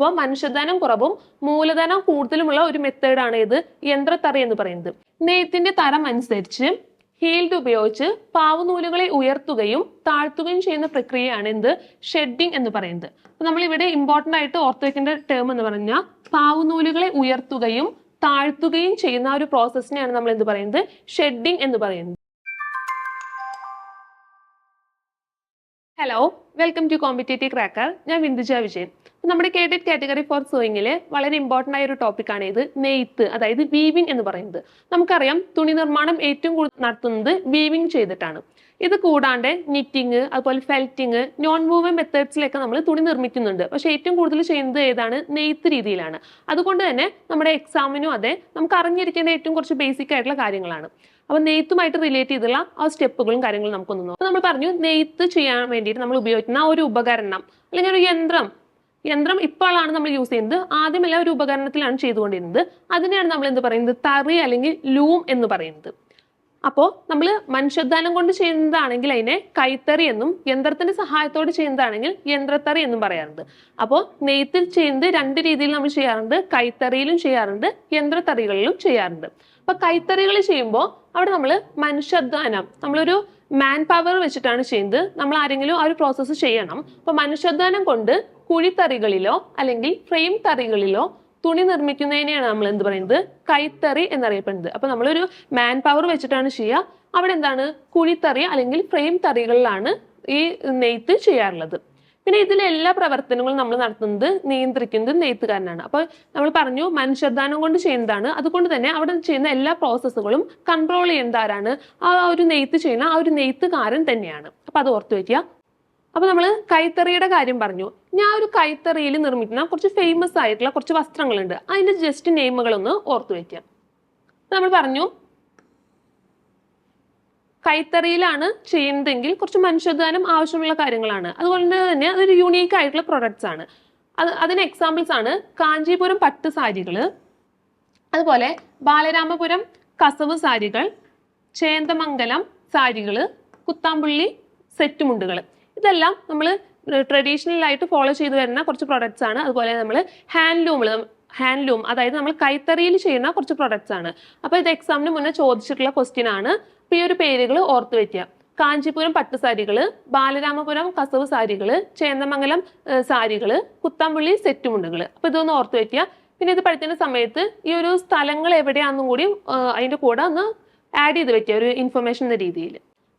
അപ്പോൾ മനുഷ്യധനം കുറവും മൂലധനം കൂടുതലുമുള്ള ഒരു മെത്തേഡാണ് ഇത് യന്ത്രത്തറി എന്ന് പറയുന്നത്. നെയ്ത്തിന്റെ തരം അനുസരിച്ച് ഹീൽഡ് ഉപയോഗിച്ച് പാവുനൂലുകളെ ഉയർത്തുകയും താഴ്ത്തുകയും ചെയ്യുന്ന പ്രക്രിയയാണ് എന്ത് ഷെഡിങ് എന്ന് പറയുന്നത്. അപ്പൊ നമ്മൾ ഇവിടെ ഇമ്പോർട്ടന്റ് ആയിട്ട് ഓർത്തു വെക്കേണ്ട ടേം എന്ന് പറഞ്ഞാൽ പാവുനൂലുകളെ ഉയർത്തുകയും താഴ്ത്തുകയും ചെയ്യുന്ന ഒരു പ്രോസസ്സിനെയാണ് നമ്മൾ എന്ത് പറയുന്നത് ഷെഡിങ് എന്ന് പറയുന്നത്. Hello, welcome to competitive cracker. ഞാൻ ബിന്ദുജ വിജയൻ. നമ്മുടെ കേഡറ്റ് കാറ്റഗറി ഫോർ സൂയിങ്ങില് വളരെ ഇമ്പോർട്ടന്റ് ആയ ഒരു ടോപ്പിക്കാണ് ഇത് നെയ്ത്ത്, അതായത് വീവിംഗ് എന്ന് പറയുന്നത്. നമുക്കറിയാം തുണി നിർമ്മാണം ഏറ്റവും കൂടുതൽ നടത്തുന്നത് വീവിംഗ് ചെയ്തിട്ടാണ്. ഇത് കൂടാണ്ട് നിറ്റിങ്, അതുപോലെ ഫെൽറ്റിങ്, നോൺ മൂവിംഗ് മെത്തേഡ്സിലൊക്കെ നമ്മൾ തുണി നിർമ്മിക്കുന്നുണ്ട്. പക്ഷെ ഏറ്റവും കൂടുതൽ ചെയ്യുന്നത് ഏതാണ്? നെയ്ത്ത് രീതിയിലാണ്. അതുകൊണ്ട് തന്നെ നമ്മുടെ എക്സാമിനും അതെ നമുക്ക് അറിഞ്ഞിരിക്കേണ്ട ഏറ്റവും കുറച്ച് ബേസിക് ആയിട്ടുള്ള കാര്യങ്ങളാണ്. അപ്പൊ നെയ്ത്തുമായിട്ട് റിലേറ്റ് ചെയ്തുള്ള ആ സ്റ്റെപ്പുകളും കാര്യങ്ങളും നമുക്കൊന്ന് നോക്കാം. നമ്മൾ പറഞ്ഞു നെയ്ത്ത് ചെയ്യാൻ വേണ്ടിയിട്ട് നമ്മൾ ഉപയോഗിക്കുന്ന ഒരു ഉപകരണം അല്ലെങ്കിൽ ഒരു യന്ത്രം ഇപ്പോഴാണ് നമ്മൾ യൂസ് ചെയ്യുന്നത്. ആദ്യമല്ല ഒരു ഉപകരണത്തിലാണ് ചെയ്തുകൊണ്ടിരുന്നത്. അതിനെയാണ് നമ്മൾ എന്ത് പറയുന്നത്? തറി അല്ലെങ്കിൽ ലൂം എന്ന് പറയുന്നത്. അപ്പോൾ നമ്മൾ മനുഷ്യധ്വാനം കൊണ്ട് ചെയ്യുന്നതാണെങ്കിൽ അതിനെ കൈത്തറി എന്നും യന്ത്രത്തിന്റെ സഹായത്തോടെ ചെയ്യുന്നതാണെങ്കിൽ യന്ത്രത്തറി എന്നും പറയാറുണ്ട്. അപ്പോൾ നെയ്ത്തിൽ ചെയ്യുന്നത് രണ്ട് രീതിയിൽ നമ്മൾ ചെയ്യാറുണ്ട്. കൈത്തറിയിലും ചെയ്യാറുണ്ട്, യന്ത്രത്തറികളിലും ചെയ്യാറുണ്ട്. അപ്പൊ കൈത്തറികൾ ചെയ്യുമ്പോൾ അവിടെ നമ്മൾ മനുഷ്യധ്വാനം, നമ്മളൊരു മാൻ പവർ വെച്ചിട്ടാണ് ചെയ്യുന്നത്. നമ്മൾ ആരെങ്കിലും ആ ഒരു പ്രോസസ്സ് ചെയ്യണം. അപ്പൊ മനുഷ്യധ്വാനം കൊണ്ട് കുഴിത്തറികളിലോ അല്ലെങ്കിൽ ഫ്രെയിം തറികളിലോ തുണി നിർമ്മിക്കുന്നതിനെയാണ് നമ്മൾ എന്ത് പറയുന്നത്? കൈത്തറി എന്നറിയപ്പെടുന്നത്. അപ്പൊ നമ്മളൊരു മാൻ പവർ വെച്ചിട്ടാണ് ചെയ്യുക. അവിടെ എന്താണ്? കുഴിത്തറി അല്ലെങ്കിൽ ഫ്രെയിം തറികളിലാണ് ഈ നെയ്ത്ത് ചെയ്യാറുള്ളത്. പിന്നെ ഇതിലെ എല്ലാ പ്രവർത്തനങ്ങളും നമ്മൾ നടത്തുന്നത് നിയന്ത്രിക്കുന്നത് നെയ്ത്തുകാരനാണ്. അപ്പൊ നമ്മൾ പറഞ്ഞു മനുഷ്യധ്വാനം കൊണ്ട് ചെയ്യുന്നതാണ്. അതുകൊണ്ട് തന്നെ അവിടെ ചെയ്യുന്ന എല്ലാ പ്രോസസ്സുകളും കൺട്രോൾ ചെയ്യുന്നത് ആരാണ്? ആ ഒരു നെയ്ത്ത് ചെയ്യുന്ന ആ ഒരു നെയ്ത്തുകാരൻ തന്നെയാണ്. അപ്പൊ അത് ഓർത്തു വയ്ക്കുക. അപ്പൊ നമ്മൾ കൈത്തറിയുടെ കാര്യം പറഞ്ഞു. ഞാൻ ഒരു കൈത്തറിയിൽ നിർമ്മിക്കുന്ന കുറച്ച് ഫേമസ് ആയിട്ടുള്ള കുറച്ച് വസ്ത്രങ്ങളുണ്ട്. അതിന്റെ ജസ്റ്റ് നെയിമുകളൊന്ന് ഓർത്തു വയ്ക്കാം. നമ്മൾ പറഞ്ഞു കൈത്തറിയിലാണ് ചെയ്യുന്നതെങ്കിൽ കുറച്ച് മനുഷ്യധ്വാനം ആവശ്യമുള്ള കാര്യങ്ങളാണ്. അതുകൊണ്ട് തന്നെ അതൊരു യൂണീക്ക് ആയിട്ടുള്ള പ്രൊഡക്ട്സ് ആണ്. അതിന് എക്സാമ്പിൾസ് ആണ് കാഞ്ചീപുരം പട്ട് സാരികള്, അതുപോലെ ബാലരാമപുരം കസവ് സാരികൾ, ചേന്ദമംഗലം സാരികള്, കുത്താമ്പുള്ളി സെറ്റ് മുണ്ടുകൾ. ഇതെല്ലാം നമ്മൾ ട്രഡീഷണൽ ആയിട്ട് ഫോളോ ചെയ്തു വരുന്ന കുറച്ച് പ്രൊഡക്ട്സ് ആണ്. അതുപോലെ നമ്മൾ ഹാൻഡ്ലൂം അതായത് നമ്മൾ കൈത്തറിയിൽ ചെയ്യുന്ന കുറച്ച് പ്രൊഡക്ട്സ് ആണ്. അപ്പൊ ഇത് എക്സാമിന് മുന്നേ ചോദിച്ചിട്ടുള്ള ക്വസ്റ്റ്യൻ ആണ്. അപ്പൊ ഈ ഒരു പേരുകൾ ഓർത്തു വെക്കുക. കാഞ്ചീപുരം പട്ട് സാരികള്, ബാലരാമപുരം കസവ് സാരികള്, ചേന്ദമംഗലം സാരികള്, കുത്താമ്പുള്ളി സെറ്റ് മുണ്ടുകൾ. അപ്പൊ ഇതൊന്ന് ഓർത്തു വെക്കുക. പിന്നെ ഇത് പഠിക്കുന്ന സമയത്ത് ഈ ഒരു സ്ഥലങ്ങൾ എവിടെയാണെന്നും കൂടി അതിന്റെ കൂടെ ഒന്ന് ആഡ് ചെയ്ത് വെക്കുക ഒരു ഇൻഫർമേഷൻ എന്ന രീതിയിൽ.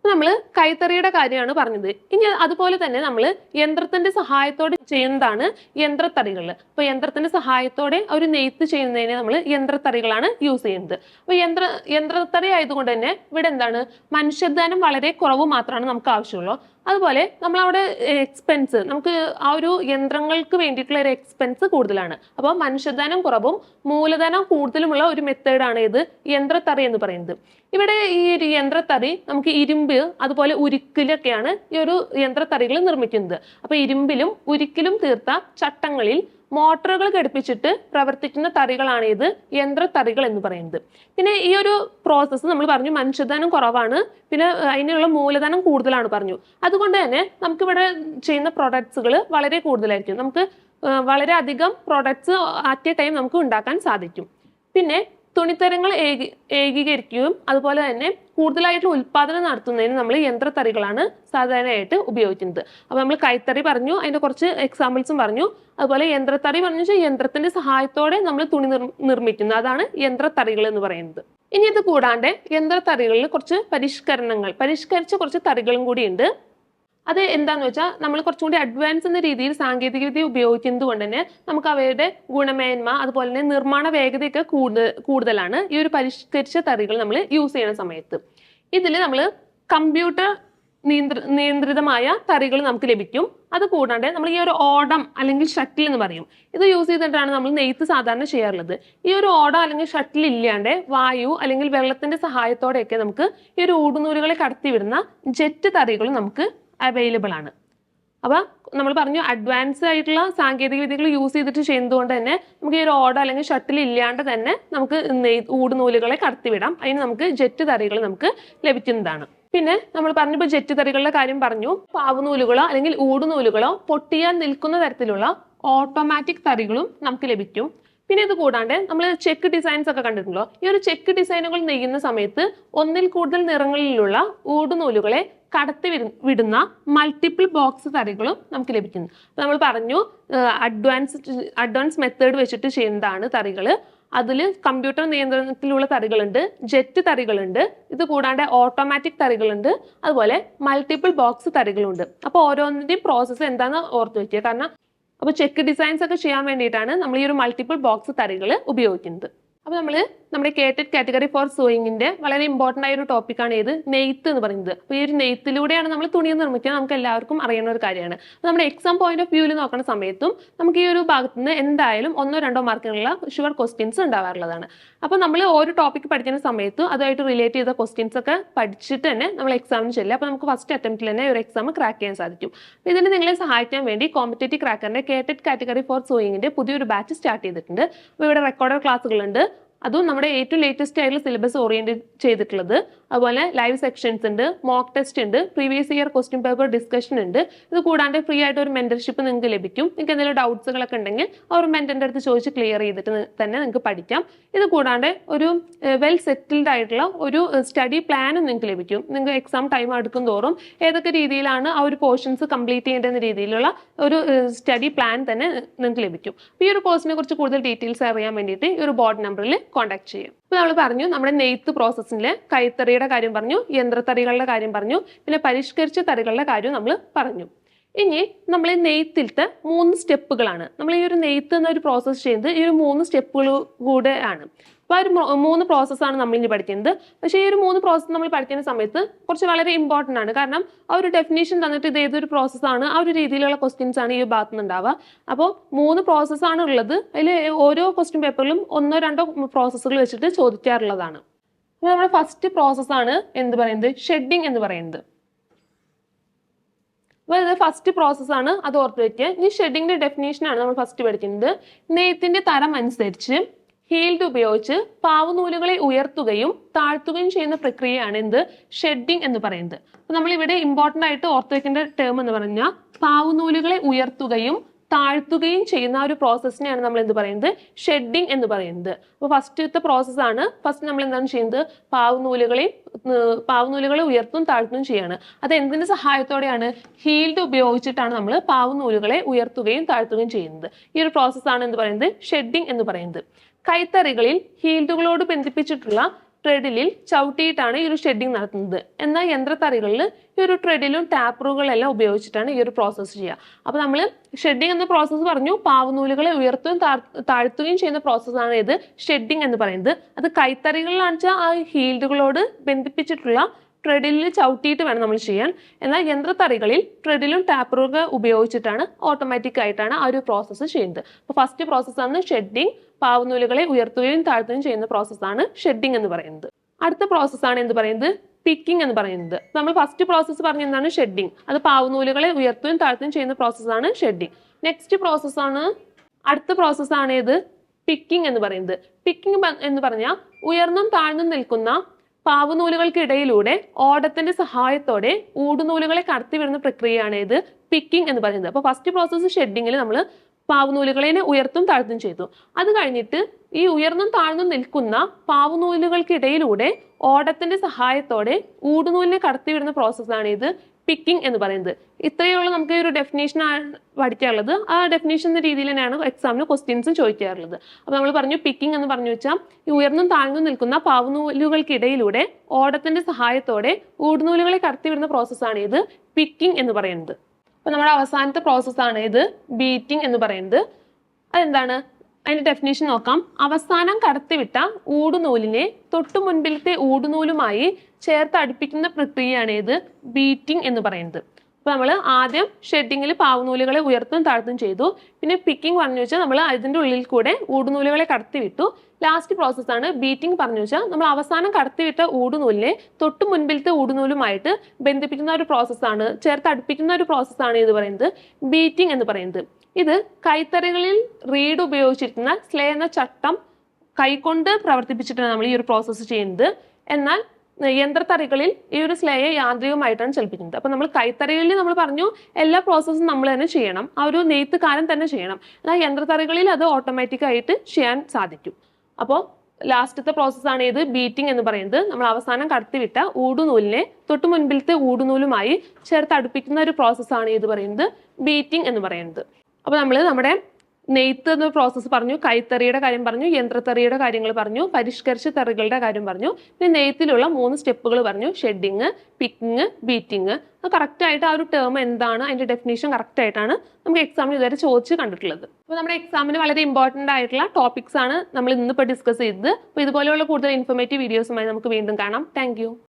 നമ്മൾ കൈത്തറിയുടെ കാര്യമാണ് പറഞ്ഞത്. ഇനി അതുപോലെ തന്നെ നമ്മൾ യന്ത്രത്തിന്റെ സഹായത്തോടെ ചെയ്യുന്നതാണ് യന്ത്രത്തറികൾ. അപ്പൊ യന്ത്രത്തിന്റെ സഹായത്തോടെ ഒരു നെയ്ത്ത് ചെയ്യുന്നതിന് നമ്മൾ യന്ത്രത്തറികളാണ് യൂസ് ചെയ്യുന്നത്. അപ്പൊ യന്ത്രത്തറി ആയതുകൊണ്ട് തന്നെ ഇവിടെ എന്താണ്? മനുഷ്യധ്വാനം വളരെ കുറവ് മാത്രമാണ് നമുക്ക് ആവശ്യമുള്ളൂ. അതുപോലെ നമ്മൾ അവിടെ എക്സ്പെൻസ്, നമുക്ക് ആ ഒരു യന്ത്രങ്ങൾക്ക് വേണ്ടിയിട്ടുള്ള ഒരു എക്സ്പെൻസ് കൂടുതലാണ്. അപ്പോൾ മനുഷ്യധനം കുറവും മൂലധനം കൂടുതലുമുള്ള ഒരു മെത്തേഡാണ് ഇത് യന്ത്രത്തറി എന്ന് പറയുന്നത്. ഇവിടെ ഈ ഒരു യന്ത്രത്തറി നമുക്ക് ഇരുമ്പ് അതുപോലെ ഉരുക്കിലൊക്കെയാണ് ഈ ഒരു യന്ത്രത്തറികൾ നിർമ്മിക്കുന്നത്. അപ്പൊ ഇരുമ്പിലും ഉരുക്കിലും തീർത്ത ചട്ടങ്ങളിൽ മോട്ടറുകൾ ഘടിപ്പിച്ചിട്ട് പ്രവർത്തിക്കുന്ന തറികളാണ് ഇത് യന്ത്രത്തറികൾ എന്ന് പറയുന്നത്. പിന്നെ ഈ ഒരു പ്രോസസ്സ് നമ്മൾ പറഞ്ഞു മനുഷ്യധനം കുറവാണ്, പിന്നെ അതിനുള്ള മൂലധനം കൂടുതലാണ് പറഞ്ഞു. അതുകൊണ്ട് തന്നെ നമുക്കിവിടെ ചെയ്യുന്ന പ്രൊഡക്ട്സുകൾ വളരെ കൂടുതലായിരിക്കും. നമുക്ക് വളരെ അധികം പ്രൊഡക്ട്സ് അറ്റ് എ ടൈം നമുക്ക് ഉണ്ടാക്കാൻ സാധിക്കും. പിന്നെ തുണിത്തരങ്ങൾ ഏകീകരിക്കുകയും അതുപോലെ തന്നെ കൂടുതലായിട്ടുള്ള ഉൽപാദനം നടത്തുന്നതിന് നമ്മൾ യന്ത്രത്തറികളാണ് സാധാരണയായിട്ട് ഉപയോഗിക്കുന്നത്. അപ്പൊ നമ്മൾ കൈത്തറി പറഞ്ഞു, അതിന്റെ കുറച്ച് എക്സാമ്പിൾസും പറഞ്ഞു. അതുപോലെ യന്ത്രത്തറി പറഞ്ഞു വെച്ചാൽ യന്ത്രത്തിന്റെ സഹായത്തോടെ നമ്മൾ തുണി നിർമ്മിക്കുന്നത്, അതാണ് യന്ത്രത്തറികൾ എന്ന് പറയുന്നത്. ഇനി ഇത് കൂടാണ്ട് യന്ത്രത്തറികളിൽ കുറച്ച് പരിഷ്കരിച്ച കുറച്ച് തറികളും കൂടി ഉണ്ട്. അത് എന്താന്ന് വെച്ചാൽ നമ്മൾ കുറച്ചുകൂടി അഡ്വാൻസ് എന്ന രീതിയിൽ സാങ്കേതികവിദ്യ ഉപയോഗിക്കുന്നത് കൊണ്ട് തന്നെ നമുക്ക് അവയുടെ ഗുണമേന്മ അതുപോലെ തന്നെ നിർമ്മാണ വേഗതയൊക്കെ കൂടുതലാണ് ഈ ഒരു പരിഷ്കരിച്ച തറികൾ നമ്മൾ യൂസ് ചെയ്യുന്ന സമയത്ത്. ഇതിൽ നമ്മൾ കമ്പ്യൂട്ടർ നിയന്ത്രിതമായ തറികൾ നമുക്ക് ലഭിക്കും. അത് കൂടാണ്ട് നമ്മൾ ഈ ഒരു ഓടം അല്ലെങ്കിൽ ഷട്ടിൽ എന്ന് പറയും, ഇത് യൂസ് ചെയ്തിട്ടാണ് നമ്മൾ നെയ്ത്ത് സാധാരണ ചെയ്യാറുള്ളത്. ഈ ഒരു ഓടം അല്ലെങ്കിൽ ഷട്ടിൽ ഇല്ലാണ്ട് വായു അല്ലെങ്കിൽ വെള്ളത്തിന്റെ സഹായത്തോടെയൊക്കെ നമുക്ക് ഈ ഒരു ഊടുനൂലുകളെ കടത്തിവിടുന്ന ജെറ്റ് തറികൾ നമുക്ക് അവൈലബിൾ ആണ്. അപ്പൊ നമ്മൾ പറഞ്ഞു അഡ്വാൻസ് ആയിട്ടുള്ള സാങ്കേതിക വിദ്യകൾ യൂസ് ചെയ്തിട്ട് ചെയ്യുന്നത് കൊണ്ട് തന്നെ നമുക്ക് ഈ ഒരു ഓട അല്ലെങ്കിൽ ഷട്ടിൽ ഇല്ലാണ്ട് തന്നെ നമുക്ക് ഊടുനൂലുകളെ കടത്തിവിടാം. അതിന് നമുക്ക് ജെറ്റ് തറികൾ നമുക്ക് ലഭിക്കുന്നതാണ്. പിന്നെ നമ്മൾ പറഞ്ഞപ്പോൾ ജെറ്റ് തറികളുടെ കാര്യം പറഞ്ഞു. പാവുനൂലുകളോ അല്ലെങ്കിൽ ഊടുനൂലുകളോ പൊട്ടിയാൻ നിൽക്കുന്ന തരത്തിലുള്ള ഓട്ടോമാറ്റിക് തറികളും നമുക്ക് ലഭിക്കും. പിന്നെ ഇത് കൂടാണ്ട് നമ്മൾ ചെക്ക് ഡിസൈൻസ് ഒക്കെ കണ്ടിട്ടുണ്ടല്ലോ. ഈ ഒരു ചെക്ക് ഡിസൈനുകൾ നെയ്യുന്ന സമയത്ത് ഒന്നിൽ കൂടുതൽ നിറങ്ങളിലുള്ള ഊടുനൂലുകളെ കടത്തി വിടുന്ന മൾട്ടിപ്പിൾ ബോക്സ് തറികളും നമുക്ക് ലഭിക്കുന്നു. നമ്മൾ പറഞ്ഞു അഡ്വാൻസ് മെത്തേഡ് വെച്ചിട്ട് ചെയ്യുന്നതാണ് തറികൾ. അതിൽ കമ്പ്യൂട്ടർ നിയന്ത്രണത്തിലുള്ള തറികളുണ്ട്, ജെറ്റ് തറികളുണ്ട്, ഇത് കൂടാണ്ട് ഓട്ടോമാറ്റിക് തറികളുണ്ട്, അതുപോലെ മൾട്ടിപ്പിൾ ബോക്സ് തറികളുണ്ട്. അപ്പോൾ ഓരോന്നിന്റെയും പ്രോസസ്സ് എന്താണെന്ന് ഓർത്ത് വെക്കുക. കാരണം അപ്പോൾ ചെക്ക് ഡിസൈൻസ് ഒക്കെ ചെയ്യാൻ വേണ്ടിയിട്ടാണ് നമ്മൾ ഈ ഒരു മൾട്ടിപ്പിൾ ബോക്സ് തറികൾ ഉപയോഗിക്കുന്നത്. അപ്പോൾ നമ്മൾ നമ്മുടെ കേറ്റഡ് കാറ്റഗറി ഫോർ സൂയിങ്ങിന്റെ വളരെ ഇമ്പോർട്ടൻ്റ് ആയ ഒരു ടോപ്പിക്കാണ് ഏത്, നെയ്ത്ത് എന്ന് പറയുന്നത്. അപ്പോൾ ഈ ഒരു നെയ്ത്തിലൂടെയാണ് നമ്മൾ തുണി നിർമ്മിക്കുക, നമുക്ക് എല്ലാവർക്കും അറിയുന്ന ഒരു കാര്യമാണ്. അപ്പോൾ നമ്മുടെ എക്സാം പോയിന്റ് ഓഫ് വ്യൂവിൽ നോക്കുന്ന സമയത്തും നമുക്ക് ഈ ഒരു ഭാഗത്ത് നിന്ന് എന്തായാലും 1-2 മാർക്കിനുള്ള ഷുവർ ക്വസ്റ്റ്യൻസ് ഉണ്ടാവാറുള്ളതാണ്. അപ്പോൾ നമ്മൾ ഓരോ ടോപ്പിക്ക് പഠിക്കുന്ന സമയത്തും അതുമായിട്ട് റിലേറ്റ് ചെയ്ത ക്വസ്റ്റ്യൻസ് ഒക്കെ പഠിച്ചിട്ട് തന്നെ നമ്മൾ എക്സാമിന് ചെല്ലുക. അപ്പോൾ നമുക്ക് ഫസ്റ്റ് അറ്റംപ്റ്റിൽ തന്നെ ഒരു എക്സാം ക്രാക്ക് ചെയ്യാൻ സാധിക്കും. അപ്പോൾ ഇതിന് നിങ്ങളെ സഹായിക്കാൻ വേണ്ടി കോമ്പറ്റേറ്റീവ് ക്രാക്കറിന്റെ കേറ്റഡ് കാറ്റഗറി ഫോർ സൂയിങ്ങിന്റെ പുതിയൊരു ബാച്ച് സ്റ്റാർട്ട് ചെയ്തിട്ടുണ്ട്. അപ്പോൾ ഇവിടെ റെക്കോർഡഡ് ക്ലാസ്സുകളുണ്ട്, അതും നമ്മുടെ ഏറ്റവും ലേറ്റസ്റ്റ് ആയിട്ടുള്ള സിലബസ് ഓറിയന്റ് ചെയ്തിട്ടുള്ളത്. അതുപോലെ ലൈവ് സെക്ഷൻസ് ഉണ്ട്, മോക്ക് ടെസ്റ്റ് ഉണ്ട്, previous year question paper discussion ഉണ്ട്. ഇത് കൂടാണ്ട് ഫ്രീ ആയിട്ട് ഒരു മെന്റർഷിപ്പ് നിങ്ങൾക്ക് ലഭിക്കും. നിങ്ങൾക്ക് എന്തെങ്കിലും ഡൗട്ട്സുകളൊക്കെ ഉണ്ടെങ്കിൽ ആ ഒരു മെന്ററിന്റെ അടുത്ത് ചോദിച്ച് ക്ലിയർ ചെയ്തിട്ട് തന്നെ നിങ്ങൾക്ക് പഠിക്കാം. ഇത് കൂടാണ്ട് ഒരു വെൽ സെറ്റിൽഡ് ആയിട്ടുള്ള ഒരു സ്റ്റഡി പ്ലാനും നിങ്ങൾക്ക് ലഭിക്കും. നിങ്ങൾക്ക് എക്സാം ടൈം എടുക്കും തോറും ഏതൊക്കെ രീതിയിലാണ് ആ ഒരു പോർഷൻസ് കംപ്ലീറ്റ് ചെയ്യേണ്ട രീതിയിലുള്ള ഒരു സ്റ്റഡി പ്ലാൻ തന്നെ നിങ്ങൾക്ക് ലഭിക്കും. ഈ ഒരു കോഴ്സിനെ കുറിച്ച് കൂടുതൽ ഡീറ്റെയിൽസ് അറിയാൻ വേണ്ടിയിട്ട് ഈ ഒരു ബോർഡ് നമ്പറിൽ കോൺടാക്ട് ചെയ്യും. അപ്പോൾ നമ്മൾ പറഞ്ഞു നമ്മുടെ നെയ്ത്ത് പ്രോസസ്സിലെ കൈത്തറിയുടെ കാര്യം പറഞ്ഞു, യന്ത്രത്തറികളുടെ കാര്യം പറഞ്ഞു, പിന്നെ പരിഷ്കരിച്ച തറികളുടെ കാര്യം നമ്മൾ പറഞ്ഞു. ഇനി നമ്മൾ ഈ നെയ്ത്തിലത്തെ 3 സ്റ്റെപ്പുകളാണ്. നമ്മൾ ഈ ഒരു നെയ്ത്ത് എന്നൊരു പ്രോസസ്സ് ചെയ്യുന്നത് ഈ ഒരു 3 സ്റ്റെപ്പുകൾ കൂടെ ആണ്. അപ്പോൾ ആ ഒരു 3 പ്രോസസ്സാണ് നമ്മൾ ഇനി പഠിക്കുന്നത്. പക്ഷേ ഈ ഒരു 3 പ്രോസസ്സ് നമ്മൾ പഠിക്കുന്ന സമയത്ത് കുറച്ച് വളരെ ഇമ്പോർട്ടൻ്റ് ആണ്. കാരണം ആ ഒരു ഡെഫിനേഷൻ തന്നിട്ട് ഇത് ഏതൊരു പ്രോസസ്സാണ്, ആ ഒരു രീതിയിലുള്ള ക്വസ്റ്റ്യൻസ് ആണ് ഈ ഭാഗത്ത് നിന്ന് ഉണ്ടാവുക. അപ്പോൾ 3 പ്രോസസ്സാണ് ഉള്ളത്. അതിൽ ഓരോ ക്വസ്റ്റ്യൻ പേപ്പറിലും 1-2 പ്രോസസ്സുകൾ വെച്ചിട്ട് ചോദിക്കാറുള്ളതാണ്. അപ്പോൾ നമ്മുടെ ഫസ്റ്റ് പ്രോസസ്സാണ് എന്ത് പറയുന്നത്, ഷെഡിങ് എന്ന് പറയുന്നത്. അപ്പോൾ ഇത് ഫസ്റ്റ് പ്രോസസ്സാണ്, അത് ഓർത്ത് വയ്ക്കുക. ഇനി ഷെഡിങ്ങിന്റെ ഡെഫിനേഷനാണ് നമ്മൾ ഫസ്റ്റ് പഠിക്കുന്നത്. നെയ്ത്തിന്റെ തരം അനുസരിച്ച് ഹീൽഡ് ഉപയോഗിച്ച് പാവുനൂലുകളെ ഉയർത്തുകയും താഴ്ത്തുകയും ചെയ്യുന്ന പ്രക്രിയയാണ് എന്ത്, ഷെഡിങ് എന്ന് പറയുന്നത്. അപ്പോൾ നമ്മളിവിടെ ഇമ്പോർട്ടൻ്റ് ആയിട്ട് ഓർത്ത് വെക്കേണ്ട ടേം എന്ന് പറഞ്ഞാൽ പാവുനൂലുകളെ ഉയർത്തുകയും താഴ്ത്തുകയും ചെയ്യുന്ന ഒരു പ്രോസസ്സിനെയാണ് നമ്മൾ എന്ത് പറയുന്നത്, ഷെഡിങ് എന്ന് പറയുന്നത്. അപ്പോൾ ഫസ്റ്റത്തെ പ്രോസസ്സാണ്. ഫസ്റ്റ് നമ്മൾ എന്താണ് ചെയ്യുന്നത്, പാവുനൂലുകളെ ഉയർത്തും താഴ്ത്തുകയും ചെയ്യാണ്. അത് എന്തിന്റെ സഹായത്തോടെയാണ്, ഹീൽഡ് ഉപയോഗിച്ചിട്ടാണ് നമ്മൾ പാവുനൂലുകളെ ഉയർത്തുകയും താഴ്ത്തുകയും ചെയ്യുന്നത്. ഈ ഒരു പ്രോസസ്സാണ് എന്ത് പറയുന്നത്, ഷെഡിങ് എന്ന് പറയുന്നത്. കൈത്തറികളിൽ ഹീൽഡുകളോട് ബന്ധിപ്പിച്ചിട്ടുള്ള ട്രെഡിലിൽ ചവിട്ടിയിട്ടാണ് ഈ ഒരു ഷെഡിങ് നടത്തുന്നത്. എന്നാൽ യന്ത്രത്തറികളിൽ ഈ ഒരു ട്രെഡിലും ടാപ്പറുകളെല്ലാം ഉപയോഗിച്ചിട്ടാണ് ഈ ഒരു പ്രോസസ്സ് ചെയ്യുക. അപ്പോൾ നമ്മൾ ഷെഡിങ് എന്ന പ്രോസസ്സ് പറഞ്ഞു, പാവുനൂലുകളെ ഉയർത്തുകയും താഴ്ത്തുകയും ചെയ്യുന്ന പ്രോസസ്സാണ് ഇത് ഷെഡിങ് എന്ന് പറയുന്നത്. അത് കൈത്തറികളിലാണെന്ന് വെച്ചാൽ ആ ഹീൽഡുകളോട് ബന്ധിപ്പിച്ചിട്ടുള്ള ട്രെഡിലിൽ ചവിട്ടിയിട്ട് വേണം നമ്മൾ ചെയ്യാൻ. എന്നാൽ യന്ത്രത്തറികളിൽ ട്രെഡിലും ടാപ്പറുകൾ ഉപയോഗിച്ചിട്ടാണ് ഓട്ടോമാറ്റിക് ആയിട്ടാണ് ആ ഒരു പ്രോസസ്സ് ചെയ്യുന്നത്. അപ്പോൾ ഫസ്റ്റ് പ്രോസസ്സാണ് ഷെഡിങ്, പാവുനൂലുകളെ ഉയർത്തുകയും താഴ്ത്തുകയും ചെയ്യുന്ന പ്രോസസ്സാണ് ഷെഡിങ് എന്ന് പറയുന്നത്. അടുത്ത പ്രോസസ്സാണ് എന്ത് പറയുന്നത്, പിക്കിംഗ് എന്ന് പറയുന്നത്. നമ്മൾ ഫസ്റ്റ് പ്രോസസ്സ് പറഞ്ഞ എന്താണ്, ഷെഡിങ്. അത് പാവുനൂലുകളെ ഉയർത്തുകയും താഴ്ത്തുകയും ചെയ്യുന്ന പ്രോസസ്സാണ് ഷെഡിങ്. നെക്സ്റ്റ് പ്രോസസ്സാണ്, അടുത്ത പ്രോസസ്സാണ് ഏത്, പിക്കിംഗ് എന്ന് പറയുന്നത്. പിക്കിംഗ് എന്ന് പറഞ്ഞാൽ ഉയർന്നും താഴ്ന്നും നിൽക്കുന്ന പാവുനൂലുകൾക്കിടയിലൂടെ ഓടത്തിന്റെ സഹായത്തോടെ ഊടുനൂലുകളെ കടത്തി വരുന്ന പ്രക്രിയയാണ് ഇത് പിക്കിംഗ് എന്ന് പറയുന്നത്. അപ്പോൾ ഫസ്റ്റ് പ്രോസസ്സ് ഷെഡിങ്ങിൽ നമ്മൾ പാവുനൂലുകളെ ഉയർത്തും താഴ്ത്തും ചെയ്തു. അത് കഴിഞ്ഞിട്ട് ഈ ഉയർന്നും താഴ്ന്നും നിൽക്കുന്ന പാവുനൂലുകൾക്കിടയിലൂടെ ഓടത്തിന്റെ സഹായത്തോടെ ഊടുനൂലിനെ കടത്തി വരുന്ന പ്രോസസ്സാണ് ഇത് പിക്കിംഗ് എന്ന് പറയുന്നത്. ഇത്രയുള്ള നമുക്ക് ഒരു ഡെഫിനേഷൻ പഠിക്കാറുള്ളത്. ആ ഡെഫിനേഷൻ എന്ന രീതിയിൽ തന്നെയാണ് എക്സാമിന് ക്വസ്റ്റ്യൻസും ചോദിക്കാറുള്ളത്. അപ്പോൾ നമ്മൾ പറഞ്ഞു പിക്കിംഗ് എന്ന് പറഞ്ഞു വെച്ചാൽ ഈ ഉയർന്നും താഴ്ന്നും നിൽക്കുന്ന പാവുനൂലുകൾക്കിടയിലൂടെ ഓടത്തിന്റെ സഹായത്തോടെ ഊടുനൂലുകളെ കടത്തി വരുന്ന പ്രോസസ്സാണ് ഇത് പിക്കിംഗ് എന്ന് പറയുന്നത്. അപ്പോൾ നമ്മുടെ അവസാനത്തെ പ്രോസസ്സാണ് ഇത് ബീറ്റിംഗ് എന്ന് പറയുന്നത്. അതെന്താണ്, അതിന്റെ ഡെഫിനേഷൻ നോക്കാം. അവസാനം കടത്തിവിട്ട ഊടുനൂലിനെ തൊട്ടു മുൻപിലത്തെ ഊടുനൂലുമായി ചേർത്ത് അടുപ്പിക്കുന്ന പ്രക്രിയയാണ് ഇത് ബീറ്റിംഗ് എന്ന് പറയുന്നത്. അപ്പോൾ നമ്മൾ ആദ്യം ഷെഡിങ്ങിൽ പാവുനൂലുകളെ ഉയർത്തും താഴ്ത്തും ചെയ്തു. പിന്നെ പിക്കിംഗ് പറഞ്ഞു വെച്ചാൽ നമ്മൾ അതിൻ്റെ ഉള്ളിൽ കൂടെ ഊടുനൂലുകളെ കടത്തിവിട്ടു. ലാസ്റ്റ് പ്രോസസ്സാണ് ബീറ്റിംഗ് പറഞ്ഞു വെച്ചാൽ നമ്മൾ അവസാനം കടത്തിവിട്ട ഊടുനൂലിനെ തൊട്ടു മുൻപിലത്തെ ഊടുനൂലുമായിട്ട് ബന്ധിപ്പിക്കുന്ന ഒരു പ്രോസസ്സാണ്, ചേർത്ത് അടുപ്പിക്കുന്ന ഒരു പ്രോസസ്സാണ് ഇത് പറയുന്നത് ബീറ്റിംഗ് എന്ന് പറയുന്നത്. ഇത് കൈത്തറികളിൽ റീഡ് ഉപയോഗിച്ചിരിക്കുന്ന സ്ലേ എന്ന ചട്ടം കൈകൊണ്ട് പ്രവർത്തിപ്പിച്ചിട്ടാണ് നമ്മൾ ഈ ഒരു പ്രോസസ്സ് ചെയ്യുന്നത്. എന്നാൽ യന്ത്രത്തറികളിൽ ഈ ഒരു സ്ലേയെ യാന്ത്രികമായിട്ടാണ് ചലിപ്പിക്കുന്നത്. അപ്പൊ നമ്മൾ കൈത്തറികളിൽ നമ്മൾ പറഞ്ഞു എല്ലാ പ്രോസസ്സും നമ്മൾ തന്നെ ചെയ്യണം, ആ ഒരു നെയ്ത്തുകാരൻ തന്നെ ചെയ്യണം. എന്നാൽ യന്ത്രത്തറികളിൽ അത് ഓട്ടോമാറ്റിക് ആയിട്ട് ചെയ്യാൻ സാധിക്കും. അപ്പോൾ ലാസ്റ്റത്തെ പ്രോസസ്സാണ് ഇത് ബീറ്റിംഗ് എന്ന് പറയുന്നത്. നമ്മൾ അവസാനം കടത്തിവിട്ട ഊടുനൂലിനെ തൊട്ട് മുൻപിലത്തെ ഊടുനൂലുമായി ചേർത്ത് അടുപ്പിക്കുന്ന ഒരു പ്രോസസ്സാണ് ഇത് പറയുന്നത് ബീറ്റിംഗ് എന്ന് പറയുന്നത്. അപ്പോൾ നമ്മൾ നമ്മുടെ നെയ്ത്ത് എന്ന പ്രോസസ്സ് പറഞ്ഞു, കൈത്തറിയുടെ കാര്യം പറഞ്ഞു, യന്ത്രത്തറിയുടെ കാര്യങ്ങൾ പറഞ്ഞു, പരിഷ്കരിച്ച തറികളുടെ കാര്യം പറഞ്ഞു, പിന്നെ നെയ്ത്തിലുള്ള 3 സ്റ്റെപ്പുകൾ പറഞ്ഞു, ഷെഡിങ്, പിക്കിങ്, ബീറ്റിങ്. അത് കറക്റ്റായിട്ട് ആ ഒരു ടേം എന്താണ്, അതിന്റെ ഡെഫിനേഷൻ കറക്റ്റ് ആയിട്ടാണ് നമുക്ക് എക്സാമിന് ഇതുവരെ ചോദിച്ച് കണ്ടിട്ടുള്ളത്. അപ്പോൾ നമ്മുടെ എക്സാമിന് വളരെ ഇമ്പോർട്ടൻ്റ് ആയിട്ടുള്ള ടോപ്പിക്സ് ആണ് നമ്മൾ ഇന്നിപ്പോൾ ഡിസ്കസ് ചെയ്തത്. അപ്പോൾ ഇതുപോലെയുള്ള കൂടുതൽ ഇൻഫോർമേറ്റീവ് വീഡിയോസുമായി നമുക്ക് വീണ്ടും കാണാം. താങ്ക്